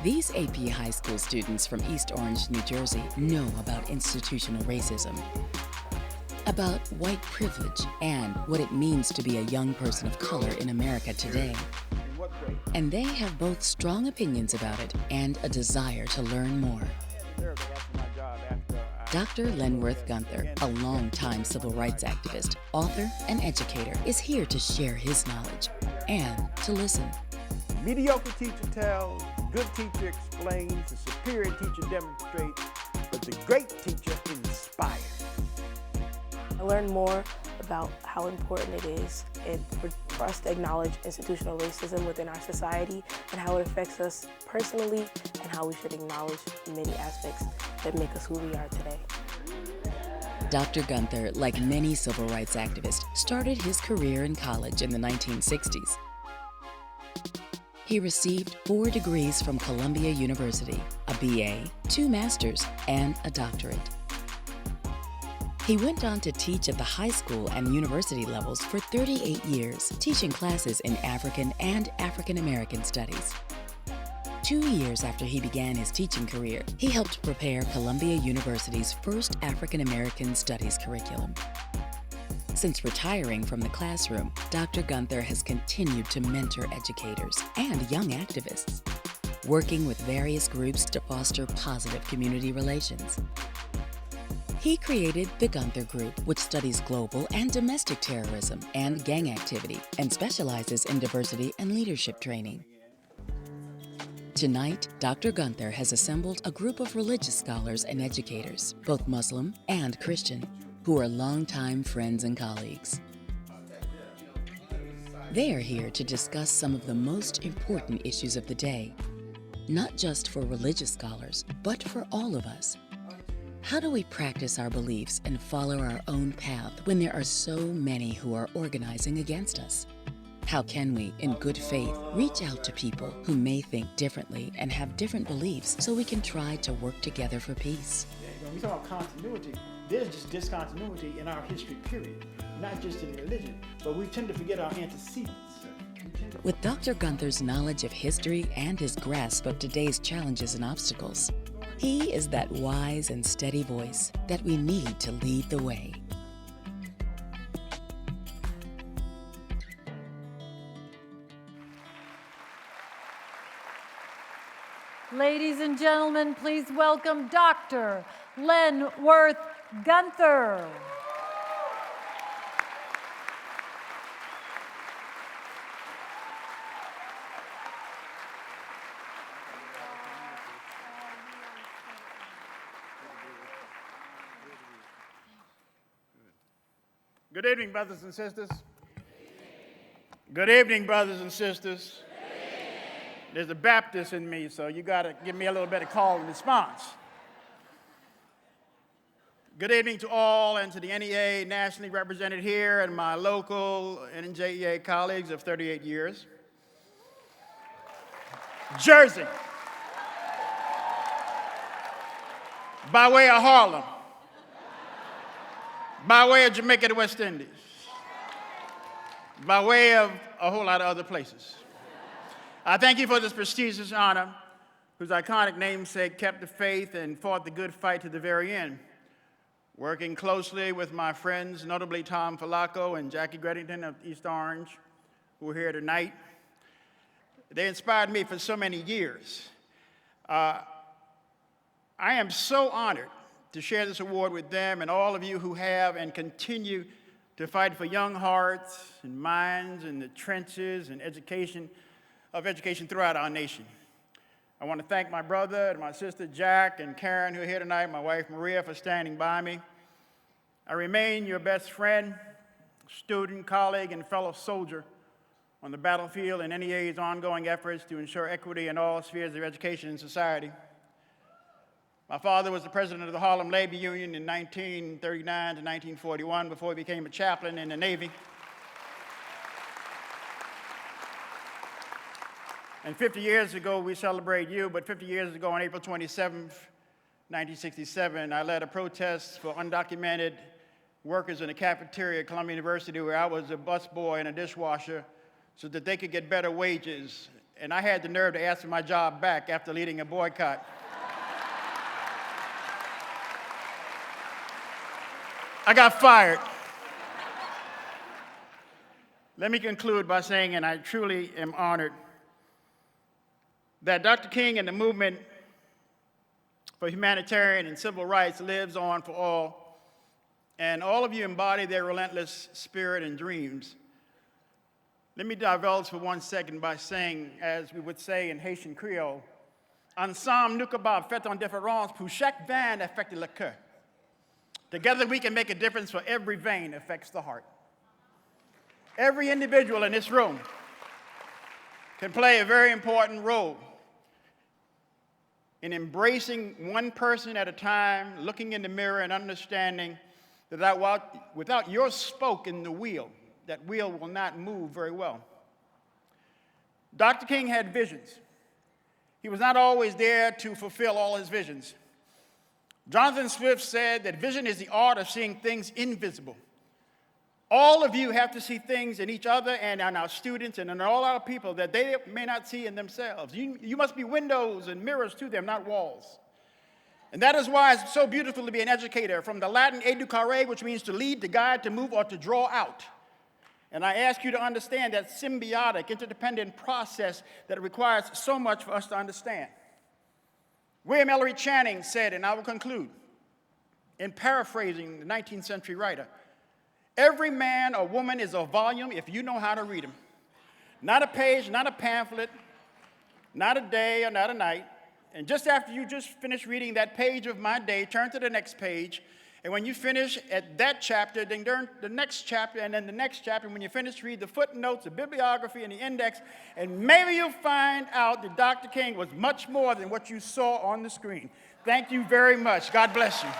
These AP high school students from East Orange, New Jersey know about institutional racism, about white privilege, and what it means to be a young person of color in America today. And they have both strong opinions about it and a desire to learn more. Dr. Lenworth Gunther, a longtime civil rights activist, author, and educator, is here to share his knowledge and to listen. Mediocre teacher tells, good teacher explains, the superior teacher demonstrates, but the great teacher inspires. I learned more about how important it is for us to acknowledge institutional racism within our society and how it affects us personally and how we should acknowledge many aspects that make us who we are today. Dr. Gunther, like many civil rights activists, started his career in college in the 1960s. He received 4 degrees from Columbia University, a BA, 2 masters, and a doctorate. He went on to teach at the high school and university levels for 38 years, teaching classes in African and African American studies. 2 years after he began his teaching career, he helped prepare Columbia University's first African American studies curriculum. Since retiring from the classroom, Dr. Gunther has continued to mentor educators and young activists, working with various groups to foster positive community relations. He created the Gunther Group, which studies global and domestic terrorism and gang activity and specializes in diversity and leadership training. Tonight, Dr. Gunther has assembled a group of religious scholars and educators, both Muslim and Christian, who are longtime friends and colleagues. They are here to discuss some of the most important issues of the day, not just for religious scholars, but for all of us. How do we practice our beliefs and follow our own path when there are so many who are organizing against us? How can we, in good faith, reach out to people who may think differently and have different beliefs so we can try to work together for peace? When we talk about continuity, there's just discontinuity in our history, period. Not just in religion, but we tend to forget our antecedents. With Dr. Gunther's knowledge of history and his grasp of today's challenges and obstacles, he is that wise and steady voice that we need to lead the way. Ladies and gentlemen, please welcome Dr. Lenworth Gunther. Good evening, brothers and sisters. Good evening, brothers and sisters. There's a Baptist in me, so you got to give me a little bit of call and response. Good evening to all and to the NEA nationally represented here and my local NJEA colleagues of 38 years. Jersey, by way of Harlem, by way of Jamaica, the West Indies, by way of a whole lot of other places. I thank you for this prestigious honor, whose iconic namesake kept the faith and fought the good fight to the very end, working closely with my friends, notably Tom Falaco and Jackie Greddington of East Orange, who are here tonight. They inspired me for so many years. I am so honored to share this award with them and all of you who have and continue to fight for young hearts and minds in the trenches and education throughout our nation. I want to thank my brother and my sister Jack and Karen, who are here tonight, my wife Maria, for standing by me. I remain your best friend, student, colleague, and fellow soldier on the battlefield in NEA's ongoing efforts to ensure equity in all spheres of education and society. My father was the president of the Harlem Labor Union in 1939 to 1941 before he became a chaplain in the Navy. And 50 years ago, we celebrate you, but 50 years ago on April 27th, 1967, I led a protest for undocumented workers in the cafeteria at Columbia University, where I was a busboy and a dishwasher, so that they could get better wages and I had the nerve to ask for my job back after leading a boycott. I got fired. Let me conclude by saying, and I truly am honored, that Dr. King and the movement for humanitarian and civil rights lives on for all, and all of you embody their relentless spirit and dreams. Let me divulge for 1 second by saying, as we would say in Haitian Creole, ensemble nous capables fait en différence pour chaque veine affecte le cœur. Together we can make a difference for every vein affects the heart. Every individual in this room can play a very important role in embracing one person at a time, looking in the mirror and understanding that without your spoke in the wheel, that wheel will not move very well. Dr. King had visions. He was not always there to fulfill all his visions. Jonathan Swift said that vision is the art of seeing things invisible. All of you have to see things in each other and in our students and in all our people that they may not see in themselves. You must be windows and mirrors to them, not walls. And that is why it's so beautiful to be an educator, from the Latin educare, which means to lead, to guide, to move, or to draw out. And I ask you to understand that symbiotic, interdependent process that requires so much for us to understand. William Ellery Channing said, and I will conclude, in paraphrasing the 19th century writer, every man or woman is a volume if you know how to read them. Not a page, not a pamphlet, not a day or not a night. And just after you just finish reading that page of my day, turn to the next page. And when you finish at that chapter, then turn to the next chapter, and then the next chapter. And when you finish, read the footnotes, the bibliography, and the index. And maybe you'll find out that Dr. King was much more than what you saw on the screen. Thank you very much. God bless you.